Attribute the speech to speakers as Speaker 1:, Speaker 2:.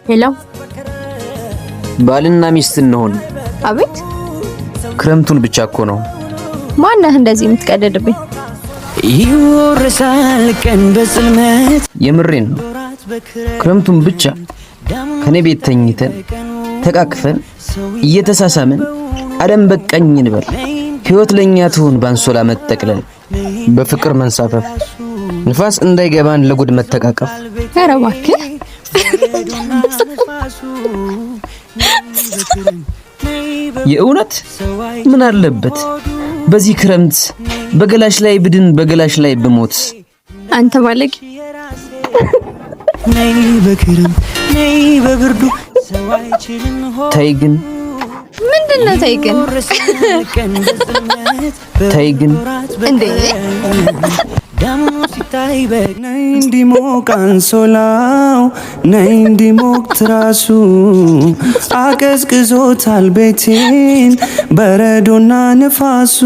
Speaker 1: ሄሎ
Speaker 2: ባልና ሚስት እንሆን።
Speaker 1: አቤት
Speaker 2: ክረምቱን ብቻ እኮ ነው።
Speaker 1: ማነህ እንደዚህ የምትቀደድብኝ?
Speaker 3: ይወርሳል ቀን በጽልመት
Speaker 2: የምሬን ነው። ክረምቱን ብቻ ከኔ ቤት ተኝተን ተቃቅፈን እየተሳሳምን አደም በቀኝ እንበል። ህይወት ለኛ ትሁን ባንሶላ መጠቅለል፣ በፍቅር መንሳፈፍ፣ ንፋስ እንዳይገባን ለጉድ መተቃቀፍ።
Speaker 1: ኧረ እባክህ
Speaker 2: የእውነት ምን አለበት በዚህ ክረምት በገላሽ ላይ ብድን በገላሽ ላይ ብሞት።
Speaker 1: አንተ ባለቂ
Speaker 3: ነይ በክረምት ነይ በብርዱ ሰው አይችልም ሆ
Speaker 2: ተይ ግን
Speaker 1: ምንድነው?
Speaker 2: ተይ ግን
Speaker 1: እንዴ
Speaker 3: ደሞ ሲታይ ነይ እንዲሞቅ አንሶላው ነይ እንዲሞቅ ትራሱ አቀዝቅዞታል ቤቴን በረዶና ንፋሱ